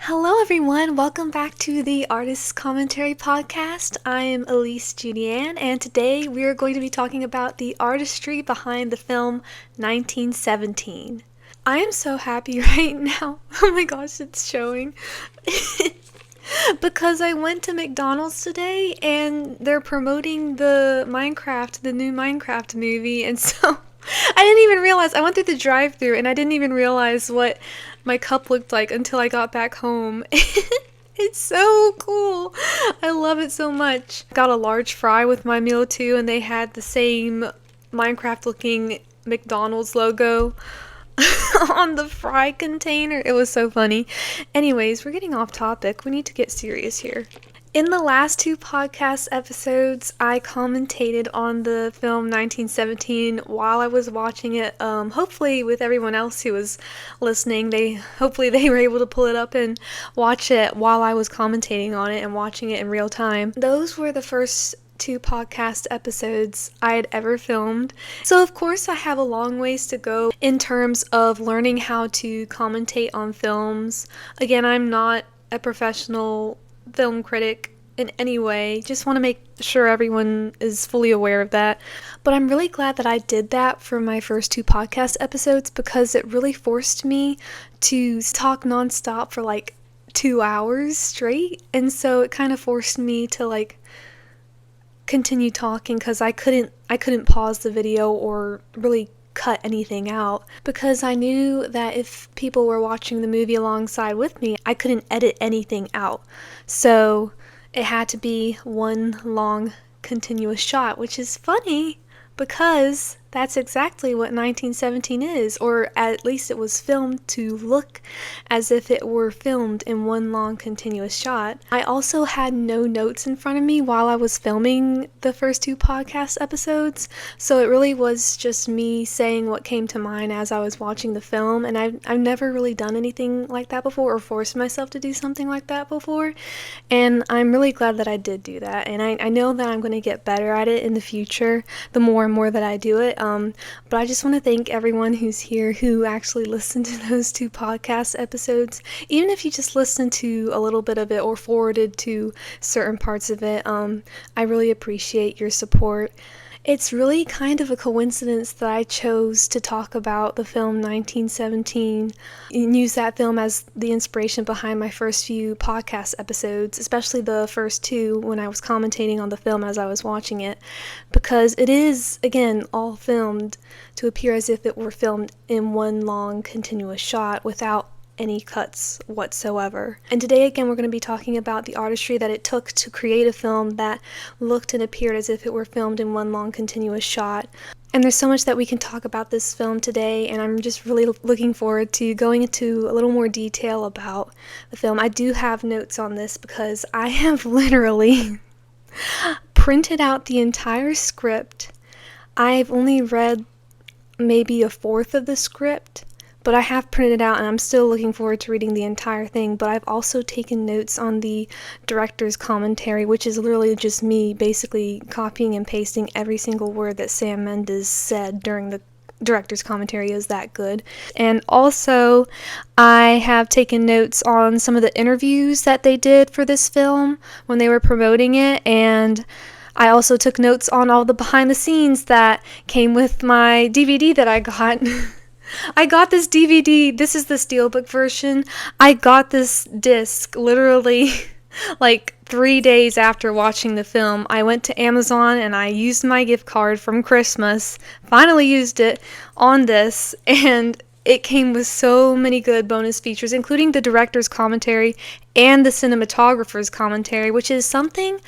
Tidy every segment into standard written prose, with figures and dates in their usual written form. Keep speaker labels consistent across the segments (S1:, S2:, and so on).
S1: Hello, everyone. Welcome back to the Artist's Commentary Podcast. I am Elise Julianne, and today we are going to be talking about the artistry behind the film 1917. I am so happy right now. Oh my gosh, it's showing. Because I went to McDonald's today and they're promoting the new Minecraft movie, and so I didn't even realize. I went through the drive-thru and I didn't even realize what my cup looked like until I got back home. It's so cool. I love it so much. Got a large fry with my meal too, and they had the same Minecraft looking McDonald's logo on the fry container. It was so funny. Anyways, we're getting off topic. We need to get serious here. In the last two podcast episodes, I commentated on the film 1917 while I was watching it. Hopefully with everyone else who was listening, hopefully they were able to pull it up and watch it while I was commentating on it and watching it in real time. Those were the first two podcast episodes I had ever filmed. So of course I have a long ways to go in terms of learning how to commentate on films. Again, I'm not a professional film critic in any way. Just want to make sure everyone is fully aware of that. But I'm really glad that I did that for my first two podcast episodes because it really forced me to talk nonstop for like 2 hours straight. And so it kind of forced me to continue talking because I couldn't pause the video or really cut anything out because I knew that if people were watching the movie alongside with me, I couldn't edit anything out. So it had to be one long continuous shot, which is funny because that's exactly what 1917 is, or at least it was filmed to look as if it were filmed in one long continuous shot. I also had no notes in front of me while I was filming the first two podcast episodes, so it really was just me saying what came to mind as I was watching the film, and I've never really done anything like that before or forced myself to do something like that before, and I'm really glad that I did do that, and I know that I'm going to get better at it in the future the more and more that I do it. But I just want to thank everyone who's here who actually listened to those two podcast episodes. Even if you just listened to a little bit of it or forwarded to certain parts of it, I really appreciate your support. It's really kind of a coincidence that I chose to talk about the film 1917 and use that film as the inspiration behind my first few podcast episodes, especially the first two when I was commentating on the film as I was watching it, because it is, again, all filmed to appear as if it were filmed in one long continuous shot without any cuts whatsoever. And today again we're going to be talking about the artistry that it took to create a film that looked and appeared as if it were filmed in one long continuous shot. And there's so much that we can talk about this film today, and I'm just really looking forward to going into a little more detail about the film. I do have notes on this because I have literally printed out the entire script. I've only read maybe a fourth of the script, but I have printed it out and I'm still looking forward to reading the entire thing. But I've also taken notes on the director's commentary, which is literally just me basically copying and pasting every single word that Sam Mendes said during the director's commentary. Is that good? And also I have taken notes on some of the interviews that they did for this film when they were promoting it, and I also took notes on all the behind the scenes that came with my DVD that I got. I got this DVD. This is the Steelbook version. I got this disc literally like 3 days after watching the film. I went to Amazon and I used my gift card from Christmas, finally used it on this, and it came with so many good bonus features, including the director's commentary and the cinematographer's commentary, which is something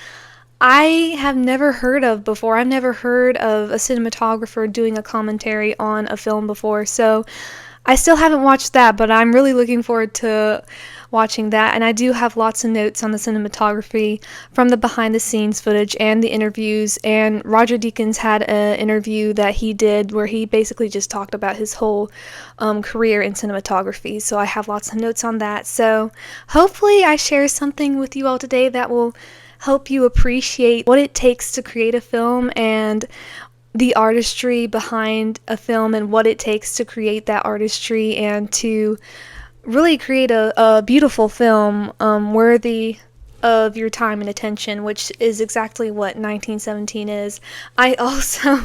S1: I have never heard of before. I've never heard of a cinematographer doing a commentary on a film before, so I still haven't watched that, but I'm really looking forward to watching that. And I do have lots of notes on the cinematography from the behind the scenes footage and the interviews, and Roger Deakins had an interview that he did where he basically just talked about his whole career in cinematography, so I have lots of notes on that. So hopefully I share something with you all today that will help you appreciate what it takes to create a film and the artistry behind a film and what it takes to create that artistry and to really create a beautiful film worthy of your time and attention, which is exactly what 1917 is. I also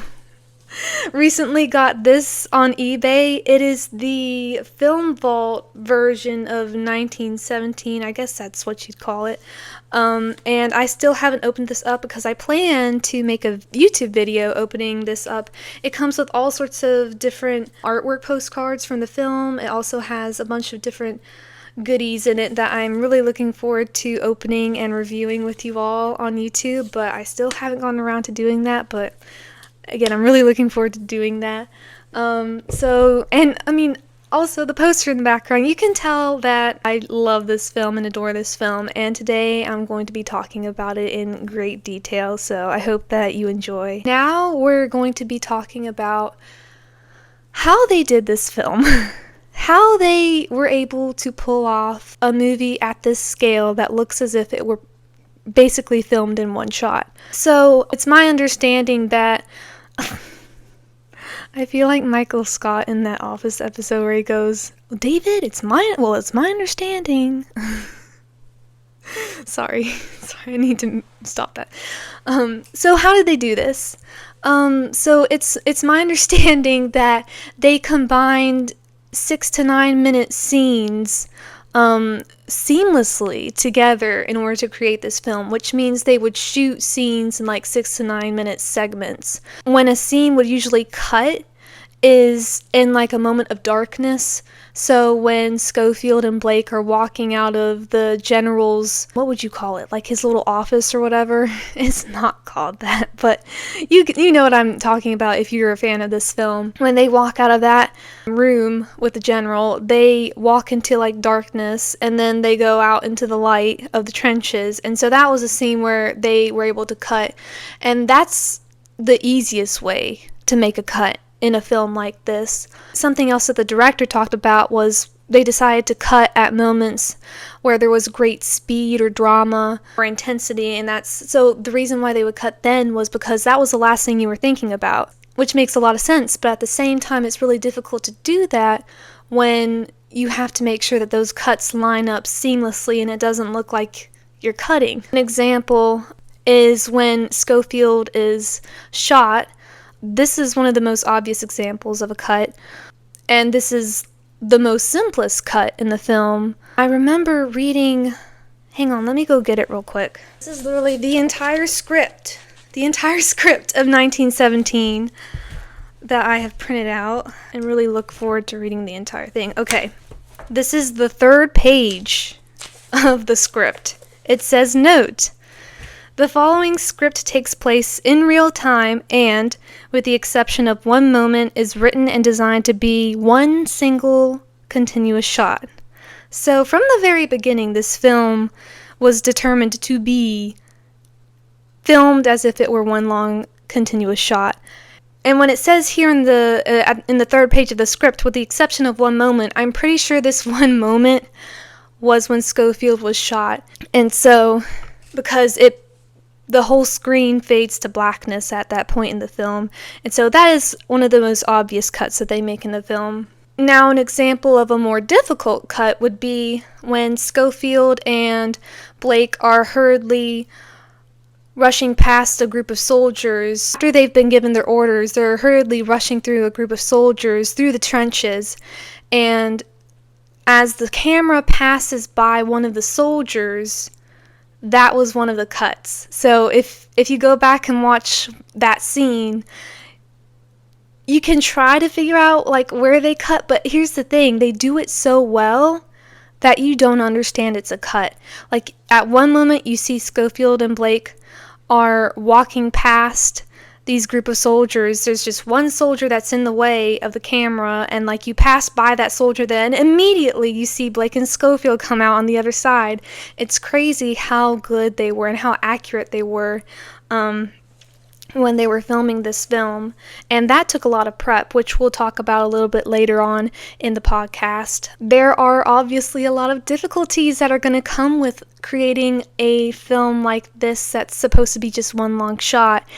S1: recently got this on eBay. It is the Film Vault version of 1917. I guess that's what you'd call it. And I still haven't opened this up because I plan to make a YouTube video opening this up. It comes with all sorts of different artwork postcards from the film. It also has a bunch of different goodies in it that I'm really looking forward to opening and reviewing with you all on YouTube, but I still haven't gotten around to doing that. But again, I'm really looking forward to doing that. Also the poster in the background, you can tell that I love this film and adore this film, and today I'm going to be talking about it in great detail, so I hope that you enjoy. Now we're going to be talking about how they did this film. How they were able to pull off a movie at this scale that looks as if it were basically filmed in one shot. So it's my understanding that I feel like Michael Scott in that Office episode where he goes, David, it's my understanding. Sorry, I need to stop that. So how did they do this? So it's my understanding that they combined 6 to 9 minute scenes seamlessly together in order to create this film, which means they would shoot scenes in like 6 to 9 minute segments. When a scene would usually cut is in like a moment of darkness. So when Schofield and Blake are walking out of the general's, what would you call it? Like his little office or whatever. It's not called that, but you know what I'm talking about if you're a fan of this film. When they walk out of that room with the general, they walk into like darkness and then they go out into the light of the trenches. And so that was a scene where they were able to cut. And that's the easiest way to make a cut in a film like this. Something else that the director talked about was they decided to cut at moments where there was great speed or drama or intensity, and so the reason why they would cut then was because that was the last thing you were thinking about, which makes a lot of sense. But at the same time, it's really difficult to do that when you have to make sure that those cuts line up seamlessly and it doesn't look like you're cutting. An example is when Schofield is shot. This is one of the most obvious examples of a cut, and this is the most simplest cut in the film. I remember reading, hang on, let me go get it real quick. This is literally the entire script of 1917 that I have printed out and really look forward to reading the entire thing. Okay, this is the 3rd page of the script. It says, note, the following script takes place in real time and, with the exception of one moment, is written and designed to be one single continuous shot. So from the very beginning, this film was determined to be filmed as if it were one long continuous shot. And when it says here in the 3rd page of the script, with the exception of one moment, I'm pretty sure this one moment was when Schofield was shot. And so, because the whole screen fades to blackness at that point in the film. And so that is one of the most obvious cuts that they make in the film. Now, an example of a more difficult cut would be when Schofield and Blake are hurriedly rushing past a group of soldiers. After they've been given their orders, they're hurriedly rushing through a group of soldiers through the trenches. And as the camera passes by one of the soldiers, that was one of the cuts. So if you go back and watch that scene, you can try to figure out like where they cut, but here's the thing, they do it so well that you don't understand it's a cut. Like at one moment you see Schofield and Blake are walking past these group of soldiers. There's just one soldier that's in the way of the camera, and like you pass by that soldier, then immediately you see Blake and Schofield come out on the other side. It's crazy how good they were and how accurate they were when they were filming this film, and that took a lot of prep, which we'll talk about a little bit later on in the podcast. There are obviously a lot of difficulties that are going to come with creating a film like this that's supposed to be just one long shot,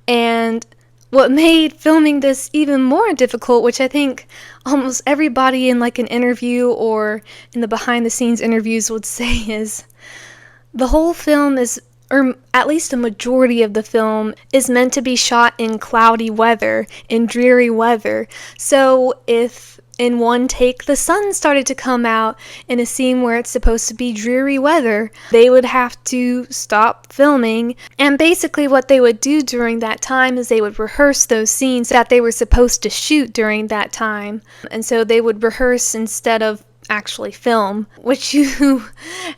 S1: and what made filming this even more difficult, which I think almost everybody in like an interview or in the behind the scenes interviews would say is the whole film is, or at least a majority of the film, is meant to be shot in cloudy weather, in dreary weather. So if in one take the sun started to come out in a scene where it's supposed to be dreary weather, they would have to stop filming. And basically what they would do during that time is they would rehearse those scenes that they were supposed to shoot during that time. And so they would rehearse instead of actually film, which you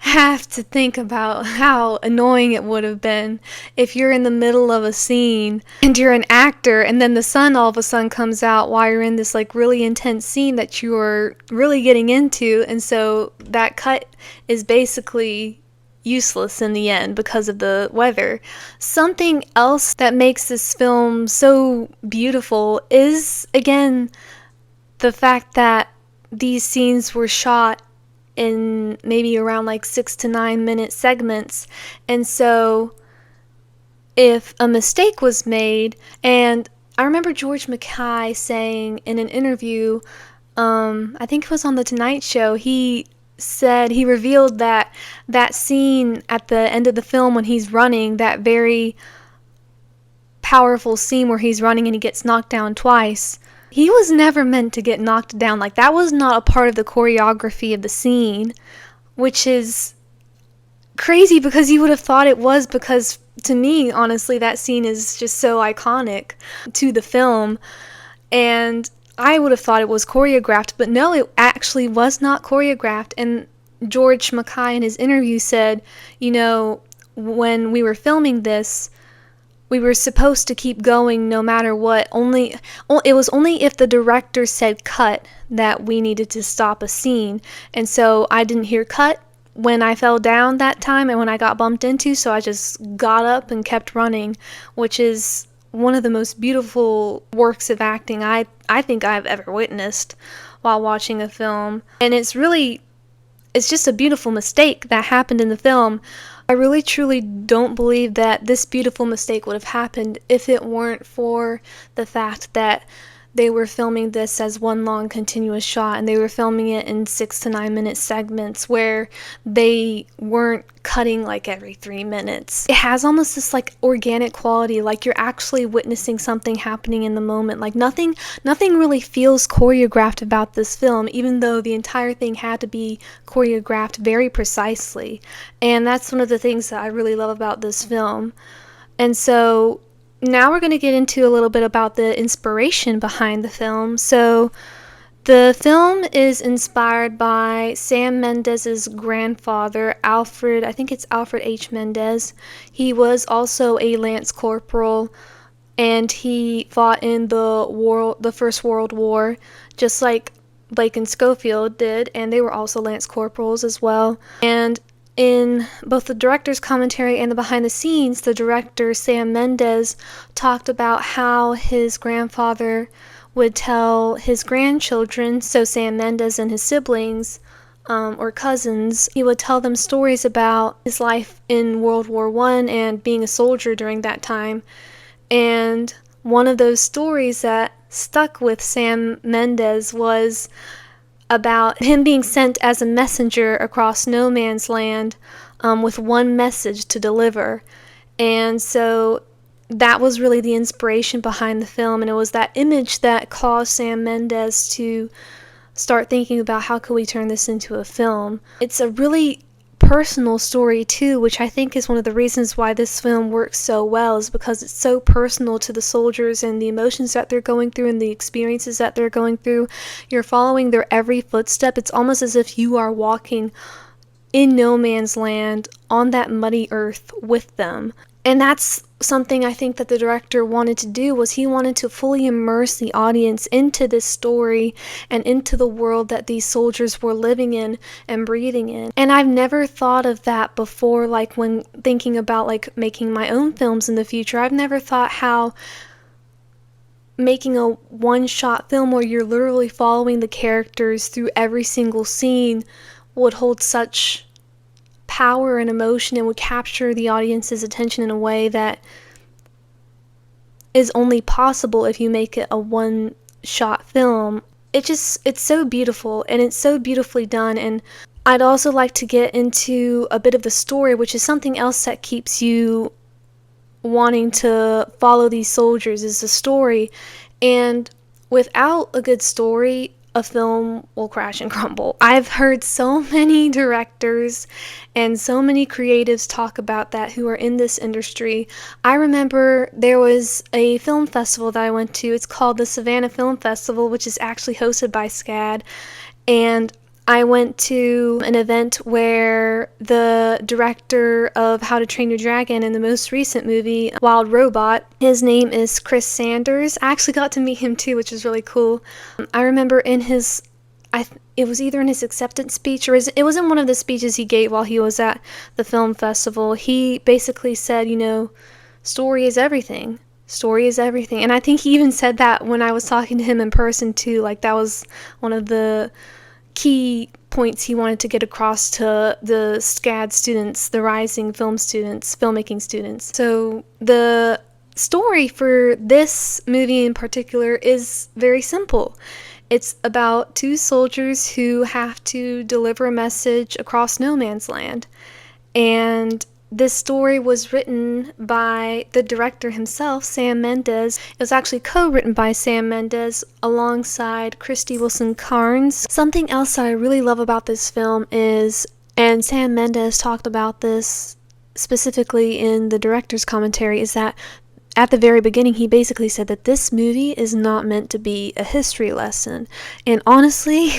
S1: have to think about how annoying it would have been if you're in the middle of a scene and you're an actor and then the sun all of a sudden comes out while you're in this like really intense scene that you're really getting into, and so that cut is basically useless in the end because of the weather. Something else that makes this film so beautiful is, again, the fact that these scenes were shot in maybe around like 6 to 9 minute segments. And so if a mistake was made, and I remember George Mackay saying in an interview, I think it was on The Tonight Show, he revealed that that scene at the end of the film when he's running, that very powerful scene where he's running and he gets knocked down twice, he was never meant to get knocked down. Like, that was not a part of the choreography of the scene, which is crazy because you would have thought it was, because to me, honestly, that scene is just so iconic to the film, and I would have thought it was choreographed, but no, it actually was not choreographed. And George Mackay in his interview said, you know, when we were filming this, we were supposed to keep going no matter what. It was only if the director said cut that we needed to stop a scene. And so I didn't hear cut when I fell down that time and when I got bumped into, so I just got up and kept running, which is one of the most beautiful works of acting I think I've ever witnessed while watching a film. And it's just a beautiful mistake that happened in the film. I really truly don't believe that this beautiful mistake would have happened if it weren't for the fact that they were filming this as one long continuous shot, and they were filming it in 6 to 9 minute segments where they weren't cutting like every 3 minutes. It has almost this like organic quality, like you're actually witnessing something happening in the moment. Like nothing really feels choreographed about this film, even though the entire thing had to be choreographed very precisely. And that's one of the things that I really love about this film. And so now we're going to get into a little bit about the inspiration behind the film. So the film is inspired by Sam Mendes's grandfather, Alfred, I think it's Alfred H. Mendez. He was also a Lance Corporal, and he fought in the First World War, just like Blake and Schofield did, and they were also Lance Corporals as well. And in both the director's commentary and the behind the scenes, the director, Sam Mendes, talked about how his grandfather would tell his grandchildren, so Sam Mendes and his siblings, or cousins, he would tell them stories about his life in World War I and being a soldier during that time. And one of those stories that stuck with Sam Mendes was about him being sent as a messenger across no man's land, with one message to deliver. And so that was really the inspiration behind the film, and it was that image that caused Sam Mendes to start thinking about how could we turn this into a film. It's a really personal story too, which I think is one of the reasons why this film works so well, is because it's so personal to the soldiers and the emotions that they're going through and the experiences that they're going through. You're following their every footstep. It's almost as if you are walking in no man's land on that muddy earth with them. And that's something I think that the director wanted to do, was he wanted to fully immerse the audience into this story and into the world that these soldiers were living in and breathing in. And I've never thought of that before, like when thinking about like making my own films in the future. I've never thought how making a one-shot film where you're literally following the characters through every single scene would hold such power and emotion and would capture the audience's attention in a way that is only possible if you make it a one-shot film. it's so beautiful, and it's so beautifully done. And I'd also like to get into a bit of the story, which is something else that keeps you wanting to follow these soldiers, is the story. And without a good story, a film will crash and crumble. I've heard so many directors and so many creatives talk about that who are in this industry. I remember there was a film festival that I went to. It's called the Savannah Film Festival, which is actually hosted by SCAD. And I went to an event where the director of How to Train Your Dragon in the most recent movie, Wild Robot, his name is Chris Sanders. I actually got to meet him too, which was really cool. I remember in his, it was either in his acceptance speech or it was in one of the speeches he gave while he was at the film festival. He basically said, story is everything. Story is everything. And I think he even said that when I was talking to him in person too. Like, that was one of the key points he wanted to get across to the SCAD students, the rising filmmaking students. So the story for this movie in particular is very simple. It's about two soldiers who have to deliver a message across no man's land. And this story was written by the director himself, Sam Mendes. It was actually co-written by Sam Mendes alongside Christy Wilson Cairns. Something else that I really love about this film is, and Sam Mendes talked about this specifically in the director's commentary, is that at the very beginning he basically said that this movie is not meant to be a history lesson. And honestly,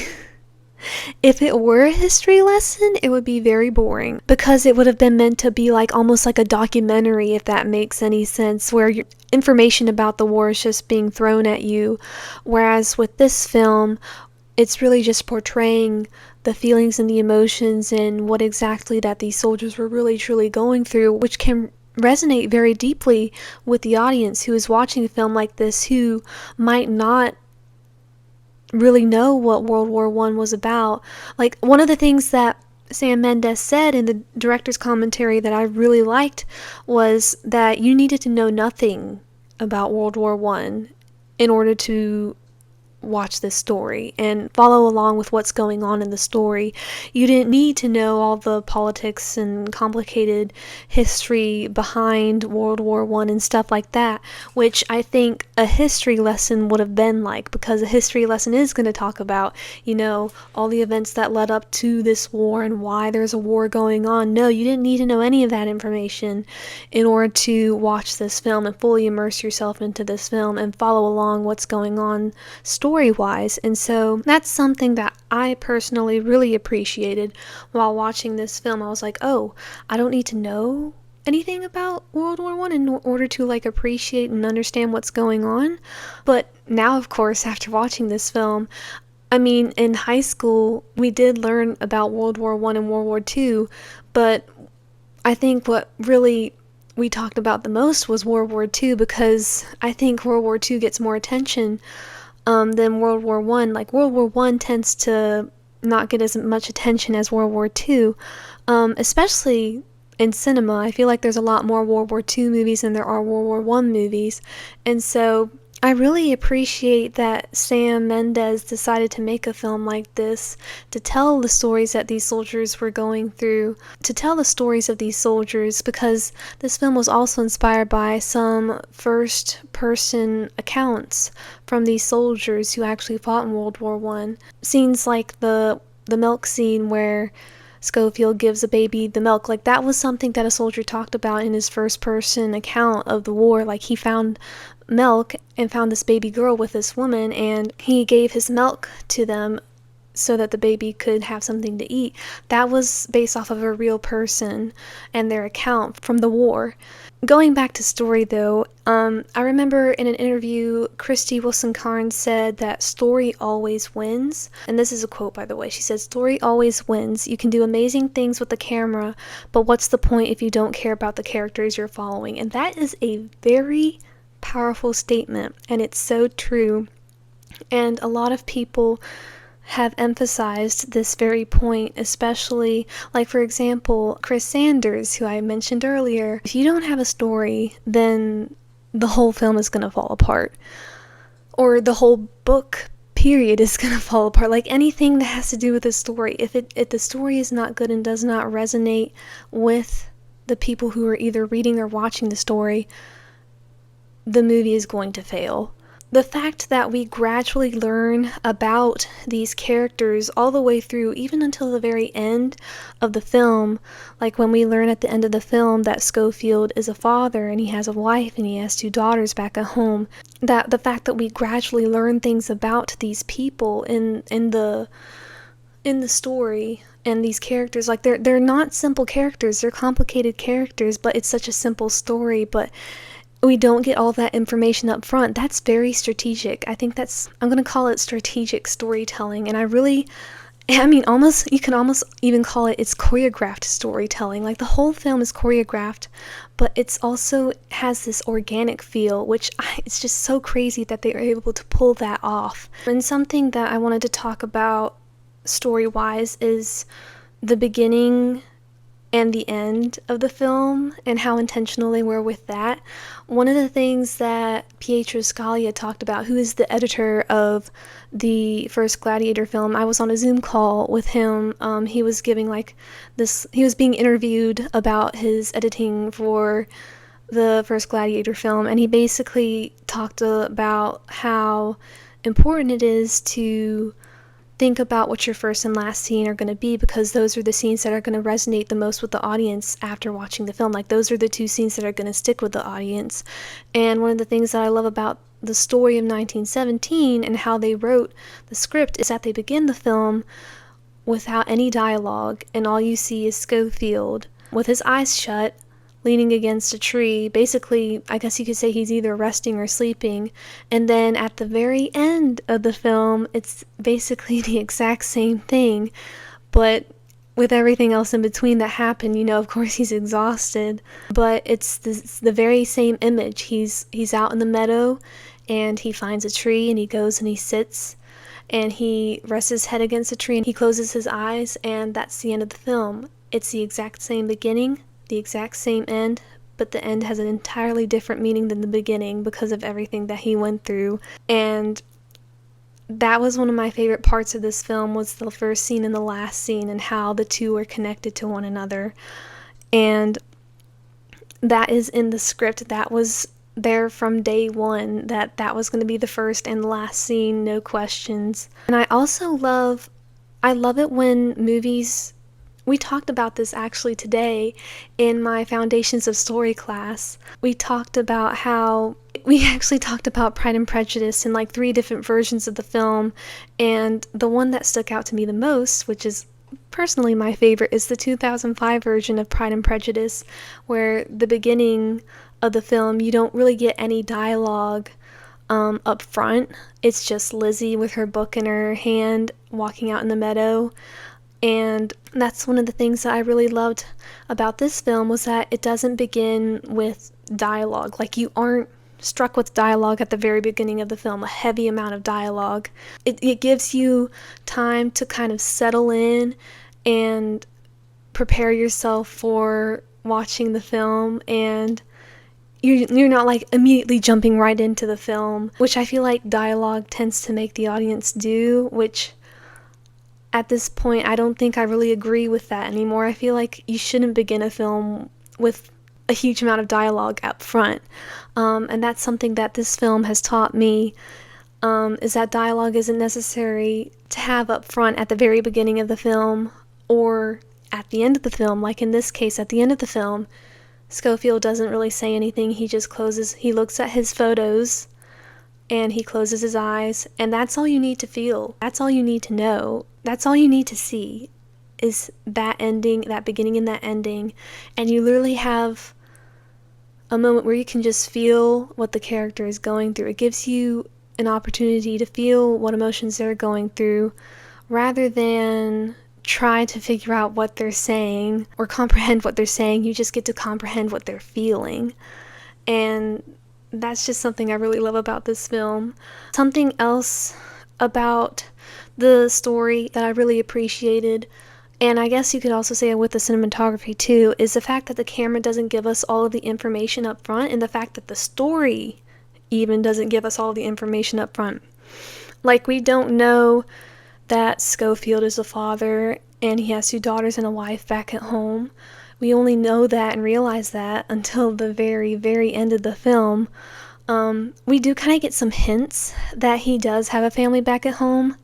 S1: if it were a history lesson, it would be very boring, because it would have been meant to be like almost like a documentary, if that makes any sense, where your information about the war is just being thrown at you. Whereas with this film, it's really just portraying the feelings and the emotions and what exactly that these soldiers were really truly going through, which can resonate very deeply with the audience who is watching a film like this, who might not really know what World War I was about. Like, one of the things that Sam Mendes said in the director's commentary that I really liked was that you needed to know nothing about World War I in order to watch this story and follow along with what's going on in the story. You didn't need to know all the politics and complicated history behind World War I and stuff like that, which I think a history lesson would have been like, because a history lesson is going to talk about, all the events that led up to this war and why there's a war going on. No, you didn't need to know any of that information in order to watch this film and fully immerse yourself into this film and follow along what's going on story-wise. And so that's something that I personally really appreciated while watching this film. I was like, oh, I don't need to know anything about World War I in order to appreciate and understand what's going on. But now, of course, after watching this film, in high school we did learn about World War I and World War II, but I think what really we talked about the most was World War II, because I think World War II gets more attention than World War I. Like, World War I tends to not get as much attention as World War II, especially in cinema. I feel like there's a lot more World War II movies than there are World War I movies. And so I really appreciate that Sam Mendes decided to make a film like this, to tell the stories that these soldiers were going through, to tell the stories of these soldiers, because this film was also inspired by some first-person accounts from these soldiers who actually fought in World War I. Scenes like the milk scene where Schofield gives a baby the milk, like, that was something that a soldier talked about in his first-person account of the war. Like, he found milk and found this baby girl with this woman, and he gave his milk to them so that the baby could have something to eat. That was based off of a real person and their account from the war. Going back to story though, I remember in an interview, Christy Wilson Cairns said that story always wins. And this is a quote, by the way. She said, "Story always wins. You can do amazing things with the camera, but what's the point if you don't care about the characters you're following?" And that is a very powerful statement, and it's so true. And a lot of people have emphasized this very point, especially, like, for example, Chris Sanders, who I mentioned earlier. If you don't have a story, then the whole film is going to fall apart. Or the whole book period is gonna fall apart. Like anything that has to do with the story, if the story is not good and does not resonate with the people who are either reading or watching the story, the movie is going to fail. The fact that we gradually learn about these characters all the way through, even until the very end of the film, like when we learn at the end of the film that Schofield is a father and he has a wife and he has 2 daughters back at home, that the fact that we gradually learn things about these people in the story and these characters, like they're not simple characters, they're complicated characters, but it's such a simple story, but we don't get all that information up front. That's very strategic. I think I'm going to call it strategic storytelling. And almost, you can almost even call it's choreographed storytelling. Like the whole film is choreographed, but it's also has this organic feel, which it's just so crazy that they are able to pull that off. And something that I wanted to talk about story-wise is the beginning and the end of the film and how intentional they were with that. One of the things that Pietro Scalia talked about, who is the editor of the first Gladiator film, I was on a Zoom call with him. He was giving he was being interviewed about his editing for the first Gladiator film, and he basically talked about how important it is to think about what your first and last scene are going to be, because those are the scenes that are going to resonate the most with the audience after watching the film. Like those are the 2 scenes that are going to stick with the audience. And one of the things that I love about the story of 1917 and how they wrote the script is that they begin the film without any dialogue, and all you see is Schofield with his eyes shut, leaning against a tree. Basically, I guess you could say he's either resting or sleeping. And then at the very end of the film, it's basically the exact same thing, but with everything else in between that happened. Of course he's exhausted, but it's the very same image. He's out in the meadow and he finds a tree and he goes and he sits and he rests his head against the tree and he closes his eyes, and that's the end of the film. It's the exact same beginning, the exact same end, but the end has an entirely different meaning than the beginning because of everything that he went through. And that was one of my favorite parts of this film, was the first scene and the last scene and how the 2 are connected to one another. And that is in the script. That was there from day one, that was going to be the first and last scene, no questions. And I love it when movies, we talked about this actually today in my Foundations of Story class. We actually talked about Pride and Prejudice in 3 different versions of the film, and the one that stuck out to me the most, which is personally my favorite, is the 2005 version of Pride and Prejudice, where the beginning of the film, you don't really get any dialogue up front. It's just Lizzie with her book in her hand walking out in the meadow. And that's one of the things that I really loved about this film, was that it doesn't begin with dialogue. Like, you aren't struck with dialogue at the very beginning of the film, a heavy amount of dialogue. It gives you time to kind of settle in and prepare yourself for watching the film, and you're not immediately jumping right into the film, which I feel like dialogue tends to make the audience do, which at this point I don't think I really agree with that anymore. I feel like you shouldn't begin a film with a huge amount of dialogue up front, and that's something that this film has taught me, is that dialogue isn't necessary to have up front at the very beginning of the film or at the end of the film. Like in this case, at the end of the film, Schofield doesn't really say anything. He looks at his photos and he closes his eyes, and that's all you need to feel. That's all you need to know. That's all you need to see, is that ending, that beginning and that ending. And you literally have a moment where you can just feel what the character is going through. It gives you an opportunity to feel what emotions they're going through, rather than try to figure out what they're saying or comprehend what they're saying. You just get to comprehend what they're feeling. And that's just something I really love about this film. Something else about the story that I really appreciated, and I guess you could also say with the cinematography too, is the fact that the camera doesn't give us all of the information up front, and the fact that the story even doesn't give us all the information up front. Like, we don't know that Schofield is a father and he has 2 daughters and a wife back at home. We only know that and realize that until the very, very end of the film. We do kind of get some hints that he does have a family back at home,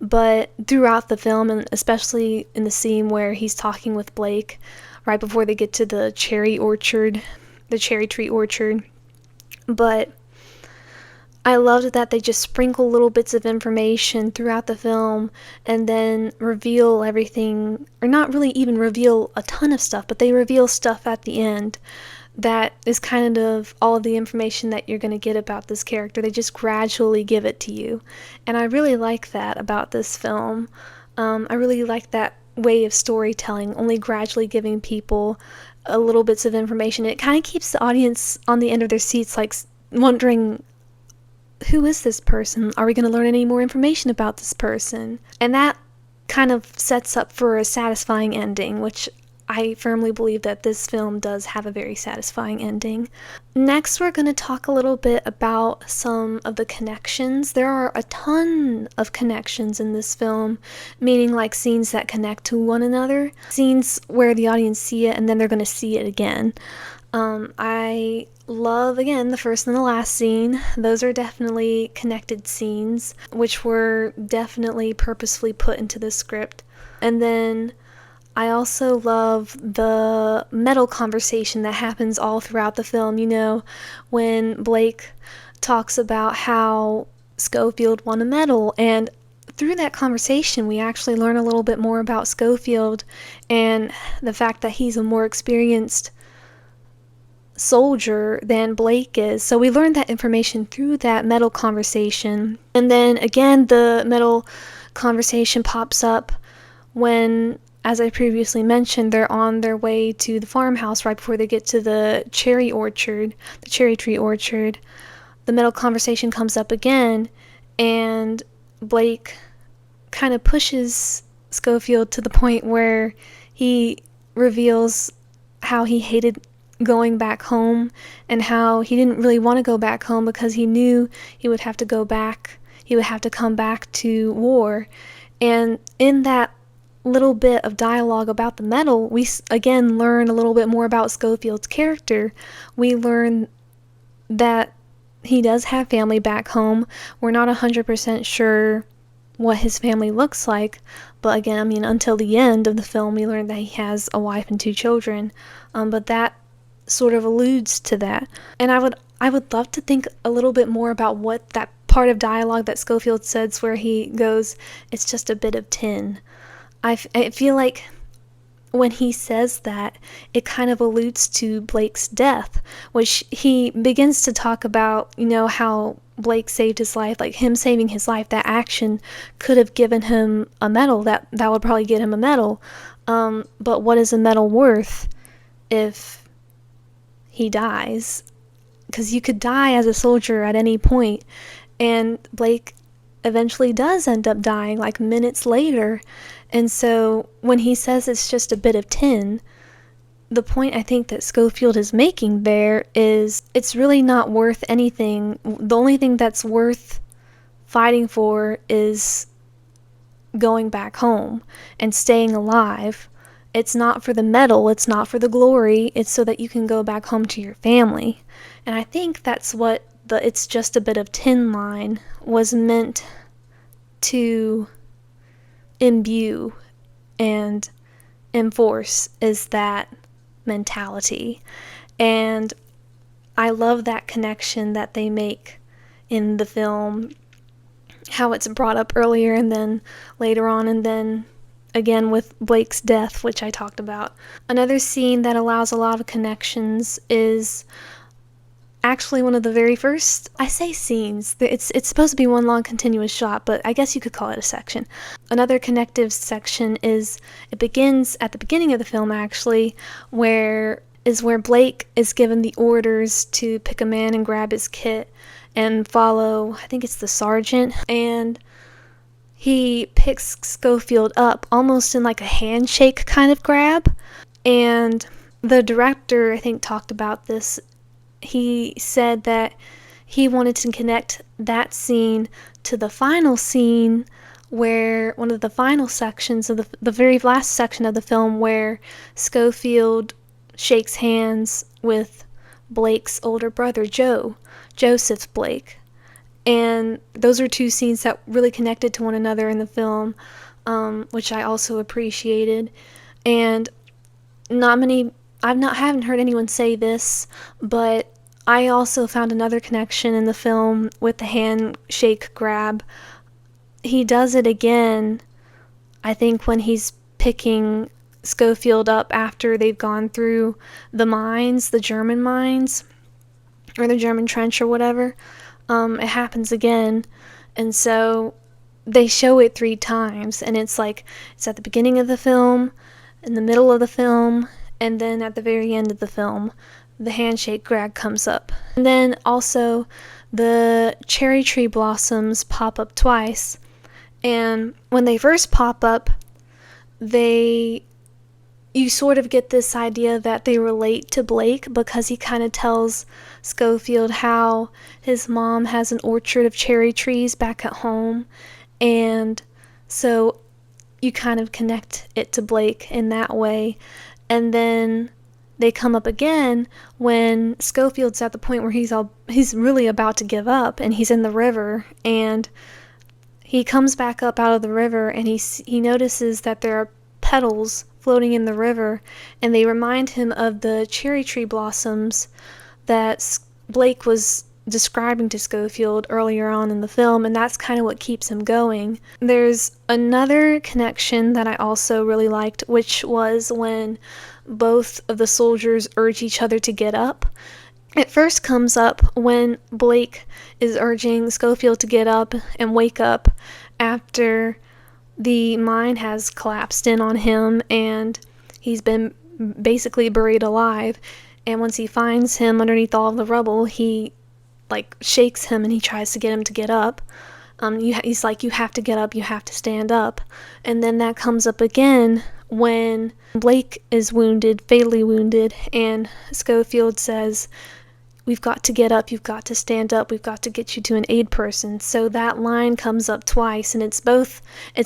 S1: but throughout the film, and especially in the scene where he's talking with Blake right before they get to the cherry tree orchard. But I loved that they just sprinkle little bits of information throughout the film and then reveal everything, or not really even reveal a ton of stuff, but they reveal stuff at the end that is kind of all of the information that you're going to get about this character. They just gradually give it to you. And I really like that about this film. I really like that way of storytelling, only gradually giving people a little bits of information. It kind of keeps the audience on the end of their seats, like wondering, who is this person? Are we going to learn any more information about this person? And that kind of sets up for a satisfying ending, which I firmly believe that this film does have a very satisfying ending. Next, we're going to talk a little bit about some of the connections. There are a ton of connections in this film, meaning like scenes that connect to one another, scenes where the audience see it and then they're going to see it again. I love, again, the first and the last scene. Those are definitely connected scenes, which were definitely purposefully put into the script. And then I also love the medal conversation that happens all throughout the film. You know, when Blake talks about how Schofield won a medal, and through that conversation we actually learn a little bit more about Schofield and the fact that he's a more experienced soldier than Blake is. So we learned that information through that medal conversation. And then again, the medal conversation pops up when, as I previously mentioned, they're on their way to the farmhouse right before they get to the cherry tree orchard. The medal conversation comes up again, and Blake kind of pushes Schofield to the point where he reveals how he hated going back home and how he didn't really want to go back home because he knew he would have to come back to war. And in that little bit of dialogue about the medal, we again learn a little bit more about Schofield's character. We learn that he does have family back home. We're not 100% sure what his family looks like, but again, I mean, until the end of the film, we learn that he has a wife and 2 children. But that sort of alludes to that. And I would love to think a little bit more about what that part of dialogue that Schofield says where he goes, "It's just a bit of tin." I feel like when he says that, it kind of alludes to Blake's death, which he begins to talk about, you know, how Blake saved his life, like him saving his life, that action could have given him a medal, that would probably get him a medal. But what is a medal worth if he dies? Because you could die as a soldier at any point, and Blake eventually does end up dying like minutes later. And so when he says it's just a bit of tin, the point I think that Schofield is making there is it's really not worth anything. The only thing that's worth fighting for is going back home and staying alive. It's not for the medal, it's not for the glory, it's so that you can go back home to your family. And I think that's what the "it's just a bit of tin" line was meant to imbue and enforce, is that mentality. And I love that connection that they make in the film, how it's brought up earlier and then later on, and then again with Blake's death, which I talked about. Another scene that allows a lot of connections is actually one of the very first, I say scenes, it's supposed to be one long continuous shot, but I guess you could call it a section. Another connective section is, it begins at the beginning of the film actually, where Blake is given the orders to pick a man and grab his kit and follow, I think it's the sergeant, and he picks Schofield up almost in like a handshake kind of grab. And the director, I think, talked about this. He said that he wanted to connect that scene to the final scene, where one of the final sections of the very last section of the film, where Schofield shakes hands with Blake's older brother, Joseph Blake. And those are two scenes that really connected to one another in the film, which I also appreciated. And not many, haven't heard anyone say this, but I also found another connection in the film with the handshake grab. He does it again, I think, when he's picking Schofield up after they've gone through the mines, the German mines, or the German trench or whatever. It happens again, and so they show it 3 times, and it's like, it's at the beginning of the film, in the middle of the film, and then at the very end of the film, the handshake grab comes up. And then also, the cherry tree blossoms pop up twice, and when they first pop up, you sort of get this idea that they relate to Blake, because he kind of tells Schofield how his mom has an orchard of cherry trees back at home, and so you kind of connect it to Blake in that way. And then they come up again when Schofield's at the point where he's really about to give up, and he's in the river, and he comes back up out of the river, and he notices that there are petals floating in the river, and they remind him of the cherry tree blossoms that Blake was describing to Schofield earlier on in the film, and that's kind of what keeps him going. There's another connection that I also really liked, which was when both of the soldiers urge each other to get up. It first comes up when Blake is urging Schofield to get up and wake up after the mine has collapsed in on him and he's been basically buried alive. And once he finds him underneath all of the rubble, he shakes him and he tries to get him to get up. He's like, you have to get up, you have to stand up. And then that comes up again when Blake is wounded, fatally wounded, and Schofield says, we've got to get up, you've got to stand up, we've got to get you to an aid person. So that line comes up twice, and it's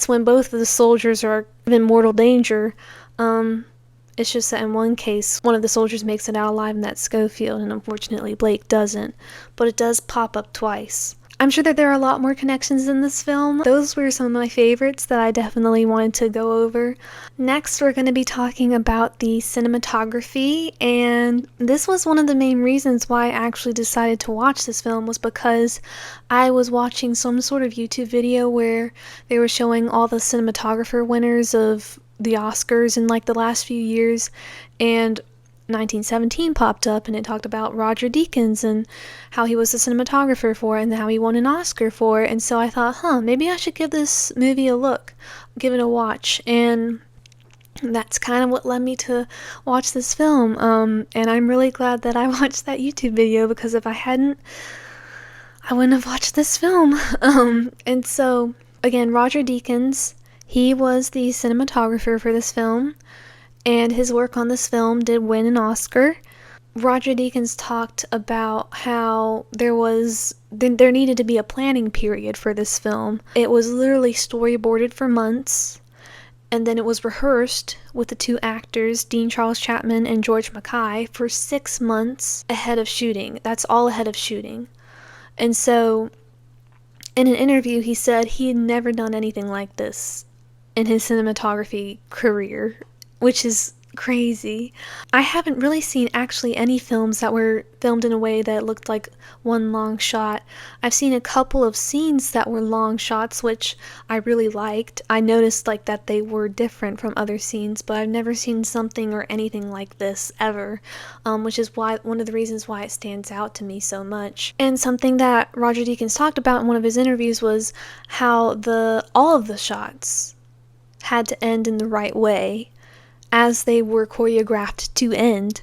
S1: when both of the soldiers are in mortal danger. It's just that in one case, one of the soldiers makes it out alive, and that's Schofield, and unfortunately Blake doesn't. But it does pop up twice. I'm sure that there are a lot more connections in this film. Those were some of my favorites that I definitely wanted to go over. Next, we're going to be talking about the cinematography, and this was one of the main reasons why I actually decided to watch this film, was because I was watching some sort of YouTube video where they were showing all the cinematographer winners of the Oscars in the last few years, and 1917 popped up, and it talked about Roger Deakins and how he was the cinematographer for it and how he won an Oscar for it. And so I thought, maybe I should give this movie a look, give it a watch, and that's kind of what led me to watch this film. And I'm really glad that I watched that YouTube video, because if I hadn't, I wouldn't have watched this film. And so, again, Roger Deakins, he was the cinematographer for this film, and his work on this film did win an Oscar. Roger Deakins talked about how there needed to be a planning period for this film. It was literally storyboarded for months, and then it was rehearsed with the 2 actors, Dean Charles Chapman and George Mackay, for 6 months ahead of shooting. That's all ahead of shooting. And so, in an interview, he said he had never done anything like this in his cinematography career, which is crazy. I haven't really seen actually any films that were filmed in a way that looked like one long shot. I've seen a couple of scenes that were long shots, which I really liked. I noticed that they were different from other scenes, but I've never seen something or anything like this ever, which is one of the reasons why it stands out to me so much. And something that Roger Deakins talked about in one of his interviews was how all of the shots had to end in the right way, as they were choreographed to end,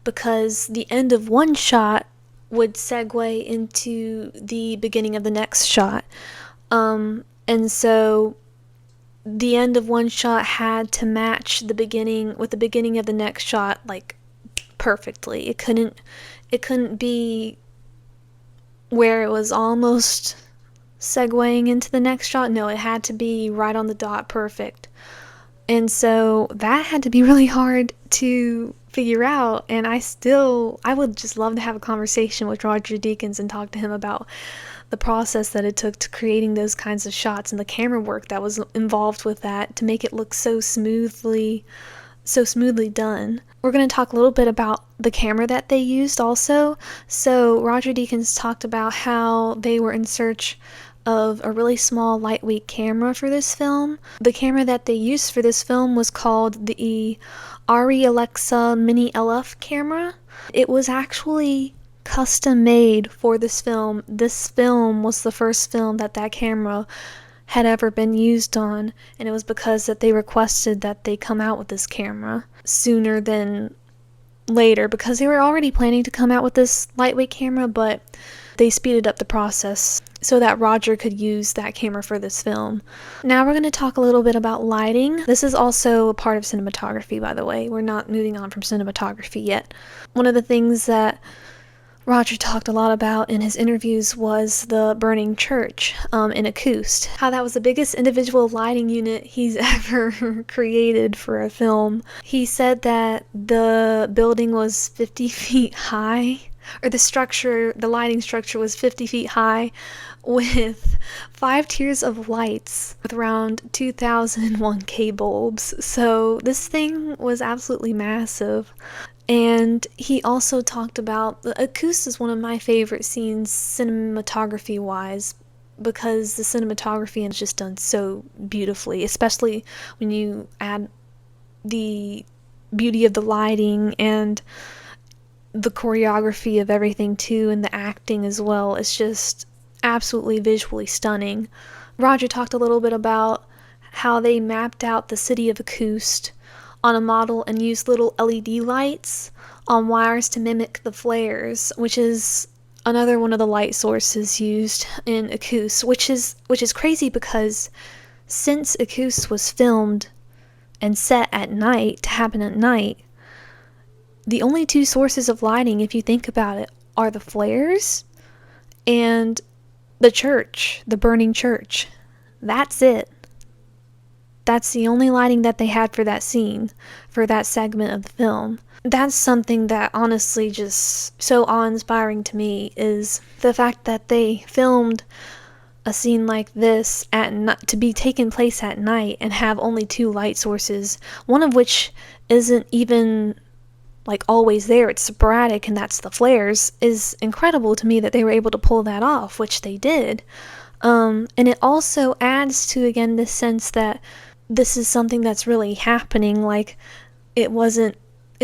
S1: because the end of one shot would segue into the beginning of the next shot. And so the end of one shot had to match the beginning with the beginning of the next shot, perfectly. It couldn't be where it was almost segueing into the next shot. No, it had to be right on the dot, perfect. And so that had to be really hard to figure out. And I would just love to have a conversation with Roger Deakins and talk to him about the process that it took to creating those kinds of shots and the camera work that was involved with that to make it look so smoothly done. We're going to talk a little bit about the camera that they used also. So Roger Deakins talked about how they were in search of a really small lightweight camera for this film. The camera that they used for this film was called the Arri Alexa Mini LF camera. It was actually custom made for this film. This film was the first film that camera had ever been used on, and it was because that they requested that they come out with this camera sooner than later, because they were already planning to come out with this lightweight camera, but they speeded up the process so that Roger could use that camera for this film. Now we're going to talk a little bit about lighting. This is also a part of cinematography, by the way. We're not moving on from cinematography yet. One of the things that Roger talked a lot about in his interviews was the burning church in Acoust. How that was the biggest individual lighting unit he's ever created for a film. He said that the building was 50 feet high, or the lighting structure was 50 feet high, with 5 tiers of lights with around 2001K bulbs. So this thing was absolutely massive. And he also talked about, Acoust is one of my favorite scenes cinematography wise, because the cinematography is just done so beautifully, especially when you add the beauty of the lighting and the choreography of everything too, and the acting as well. It's just absolutely visually stunning. Roger talked a little bit about how they mapped out the city of Acoust on a model and used little LED lights on wires to mimic the flares, which is another one of the light sources used in Acoust, which is crazy, because since Acoust was filmed and set at night, to happen at night, the only two sources of lighting, if you think about it, are the flares and the church, the burning church. That's it. That's the only lighting that they had for that scene, for that segment of the film. That's something that honestly just so awe-inspiring to me, is the fact that they filmed a scene like this to be taken place at night and have only two light sources, one of which isn't even like always there, it's sporadic, and that's the flares, is incredible to me that they were able to pull that off, which they did. And it also adds to, again, this sense that this is something that's really happening. Like, it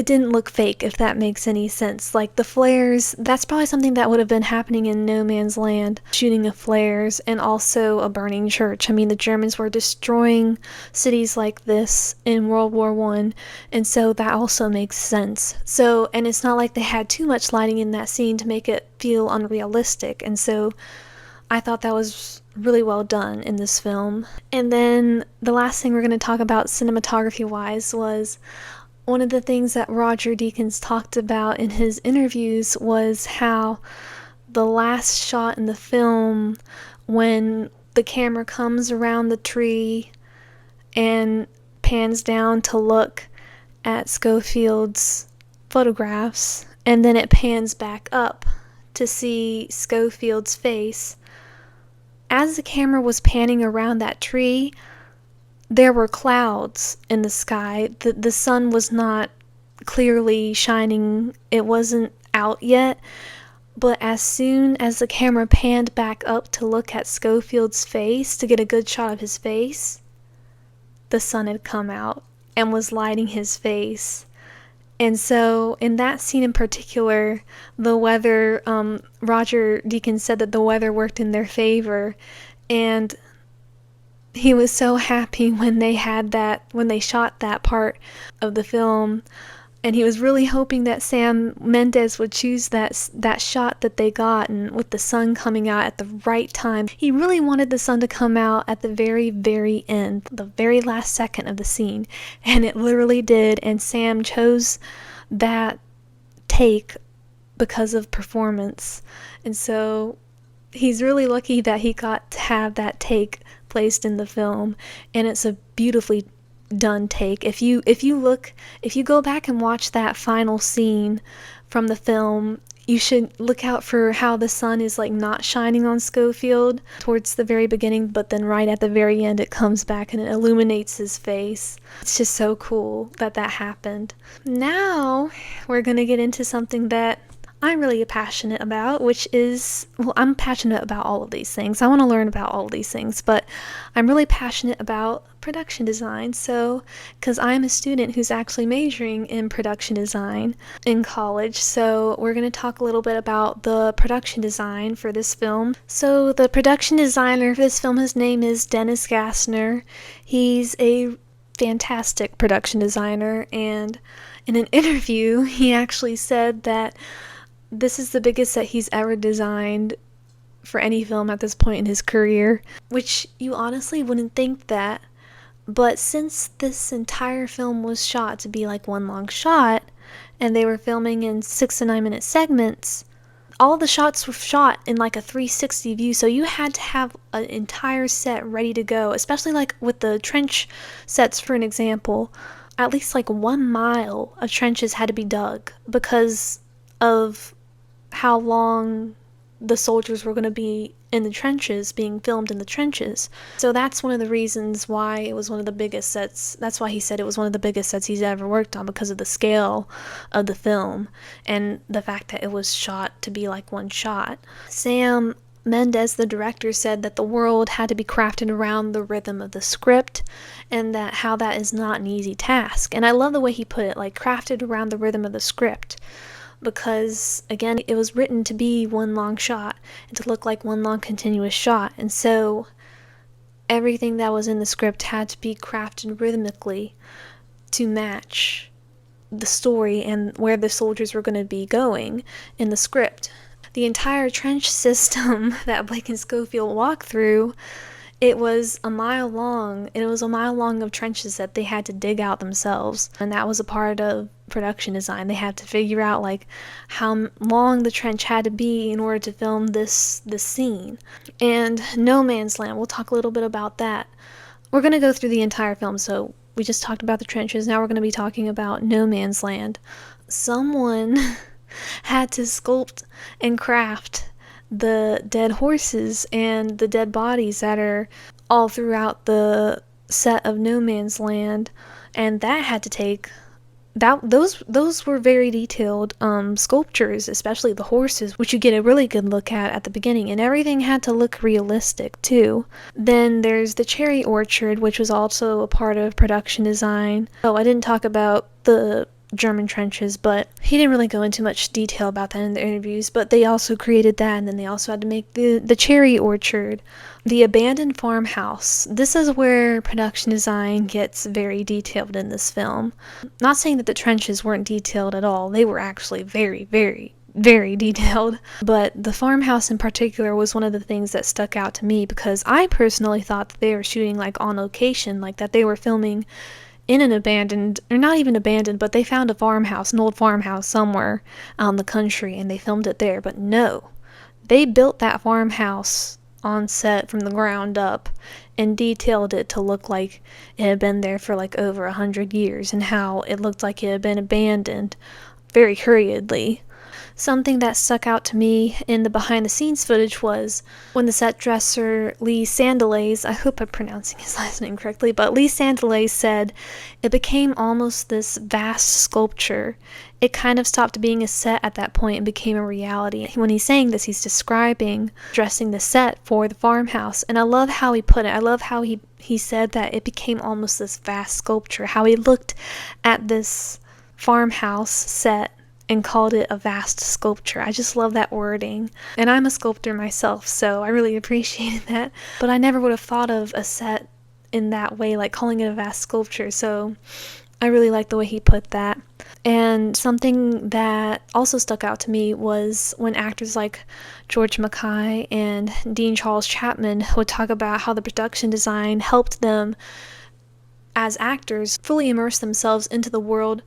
S1: didn't look fake, if that makes any sense. Like, the flares, that's probably something that would have been happening in no man's land, shooting of flares, and also a burning church. I mean, the Germans were destroying cities like this in World War I, and so that also makes sense. So, and it's not like they had too much lighting in that scene to make it feel unrealistic, and so I thought that was really well done in this film. And then the last thing we're going to talk about cinematography-wise was one of the things that Roger Deakins talked about in his interviews was how the last shot in the film, when the camera comes around the tree and pans down to look at Schofield's photographs, and then it pans back up to see Schofield's face. As the camera was panning around that tree, there were clouds in the sky. The sun was not clearly shining. It wasn't out yet. But as soon as the camera panned back up to look at Schofield's face, to get a good shot of his face, the sun had come out and was lighting his face. And so in that scene in particular, the weather, Roger Deakins said that the weather worked in their favor, and he was so happy when they shot that part of the film, and he was really hoping that Sam Mendes would choose that shot that they got, and with the sun coming out at the right time. He really wanted the sun to come out at the very, very end, the very last second of the scene, and it literally did, and Sam chose that take because of performance. And so he's really lucky that he got to have that take placed in the film, and it's a beautifully done take. If you go back and watch that final scene from the film, you should look out for how the sun is like not shining on Schofield towards the very beginning, but then right at the very end it comes back and it illuminates his face. It's just so cool that that happened. Now we're gonna get into something that I'm really passionate about, which is, well, I'm passionate about all of these things. I want to learn about all of these things, but I'm really passionate about production design. So, because I'm a student who's actually majoring in production design in college, so we're going to talk a little bit about the production design for this film. So, the production designer for this film, his name is Dennis Gassner. He's a fantastic production designer, and in an interview, he actually said that this is the biggest set he's ever designed for any film at this point in his career, which you honestly wouldn't think that. But since this entire film was shot to be like one long shot, and they were filming in 6 to 9 minute segments, all the shots were shot in like a 360 view, so you had to have an entire set ready to go, especially like with the trench sets, for an example. At least like 1 mile of trenches had to be dug because of how long the soldiers were going to be in the trenches, being filmed in the trenches. So that's one of the reasons why it was one of the biggest sets. That's why he said it was one of the biggest sets he's ever worked on, because of the scale of the film and the fact that it was shot to be like one shot. Sam Mendes, the director, said that the world had to be crafted around the rhythm of the script, and that how that is not an easy task. And I love the way he put it, like crafted around the rhythm of the script. Because, again, it was written to be one long shot and to look like one long continuous shot. And so everything that was in the script had to be crafted rhythmically to match the story and where the soldiers were going to be going in the script. The entire trench system that Blake and Schofield walked through, it was a mile long, and it was a mile long of trenches that they had to dig out themselves. And that was a part of production design. They had to figure out like how long the trench had to be in order to film this scene. And No Man's Land, we'll talk a little bit about that. We're going to go through the entire film, so we just talked about the trenches. Now we're going to be talking about No Man's Land. Someone had to sculpt and craft the dead horses and the dead bodies that are all throughout the set of No Man's Land, and that had to take those were very detailed sculptures, especially the horses, which you get a really good look at the beginning, and everything had to look realistic too. Then there's the cherry orchard, which was also a part of production design. Oh, I didn't talk about the German trenches, but he didn't really go into much detail about that in the interviews. But they also created that, and then they also had to make the cherry orchard. The abandoned farmhouse. This is where production design gets very detailed in this film. Not saying that the trenches weren't detailed at all. They were actually very, very, very detailed. But the farmhouse in particular was one of the things that stuck out to me, because I personally thought that they were shooting like on location, like that they were filming in an abandoned, or not even abandoned, but they found a farmhouse, an old farmhouse somewhere out in the country, and they filmed it there. But no, they built that farmhouse on set from the ground up and detailed it to look like it had been there for like over 100 years, and how it looked like it had been abandoned very hurriedly. Something that stuck out to me in the behind-the-scenes footage was when the set dresser Lee Sandelays, I hope I'm pronouncing his last name correctly, but Lee Sandelays said it became almost this vast sculpture. It kind of stopped being a set at that point and became a reality. When he's saying this, he's describing dressing the set for the farmhouse, and I love how he put it. I love how he said that it became almost this vast sculpture, how he looked at this farmhouse set and called it a vast sculpture. I just love that wording. And I'm a sculptor myself, so I really appreciated that. But I never would have thought of a set in that way, like calling it a vast sculpture. So I really like the way he put that. And something that also stuck out to me was when actors like George Mackay and Dean Charles Chapman would talk about how the production design helped them as actors fully immerse themselves into the world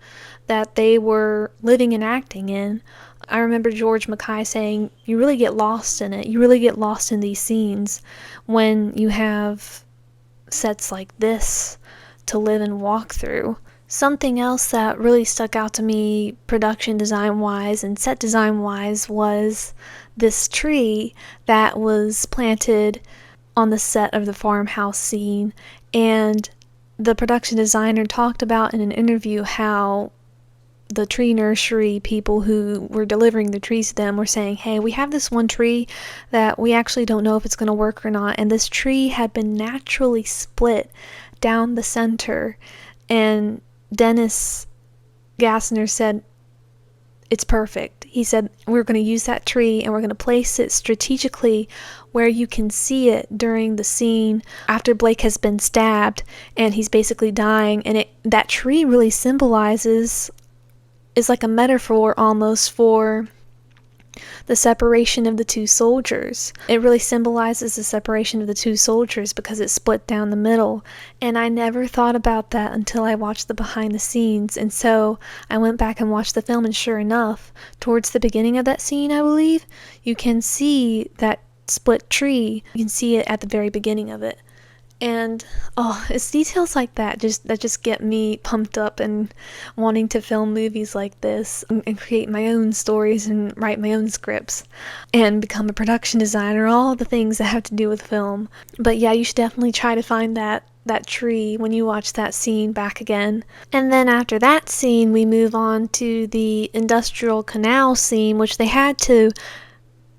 S1: that they were living and acting in. I remember George Mackay saying, you really get lost in it. You really get lost in these scenes when you have sets like this to live and walk through. Something else that really stuck out to me production design wise and set design wise was this tree that was planted on the set of the farmhouse scene, and the production designer talked about in an interview how the tree nursery people who were delivering the trees to them were saying, hey, we have this one tree that we actually don't know if it's going to work or not, and this tree had been naturally split down the center, and Dennis Gassner said, it's perfect. He said, we're going to use that tree and we're going to place it strategically where you can see it during the scene after Blake has been stabbed and he's basically dying, and that tree really symbolizes, is like a metaphor almost for the separation of the two soldiers. It really symbolizes the separation of the two soldiers because it's split down the middle. And I never thought about that until I watched the behind the scenes. And so I went back and watched the film, and sure enough, towards the beginning of that scene, I believe, you can see that split tree. You can see it at the very beginning of it. And it's details like that just get me pumped up and wanting to film movies like this and create my own stories and write my own scripts and become a production designer, all the things that have to do with film. But yeah, you should definitely try to find that tree when you watch that scene back again. And then after that scene, we move on to the industrial canal scene, which they had to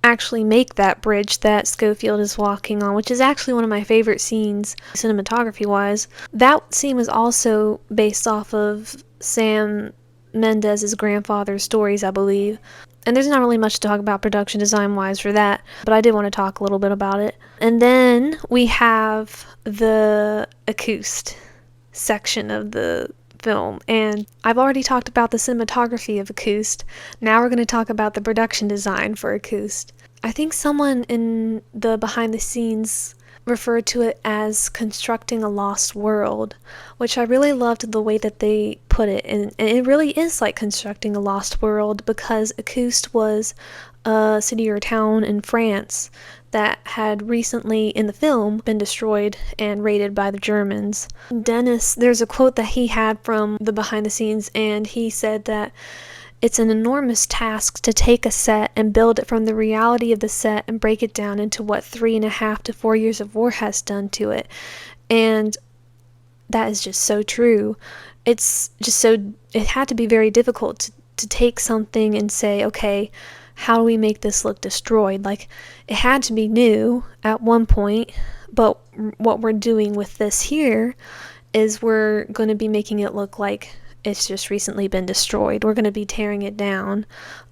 S1: actually make that bridge that Schofield is walking on, which is actually one of my favorite scenes cinematography wise. That scene was also based off of Sam Mendes's grandfather's stories, I believe. And there's not really much to talk about production design wise for that, but I did want to talk a little bit about it. And then we have the acoustic section of the film, and I've already talked about the cinematography of acoustic. Now we're going to talk about the production design for acoustic. I think someone in the behind the scenes referred to it as constructing a lost world, which I really loved the way that they put it, and it really is like constructing a lost world, because acoustic was a city or town in France that had recently, in the film, been destroyed and raided by the Germans. Dennis, there's a quote that he had from the behind the scenes, and he said that it's an enormous task to take a set and build it from the reality of the set and break it down into what 3.5 to 4 years of war has done to it. And that is just so true. It's just so, it had to be very difficult to take something and say, okay, how do we make this look destroyed? Like, it had to be new at one point, but what we're doing with this here is we're going to be making it look like it's just recently been destroyed. We're going to be tearing it down,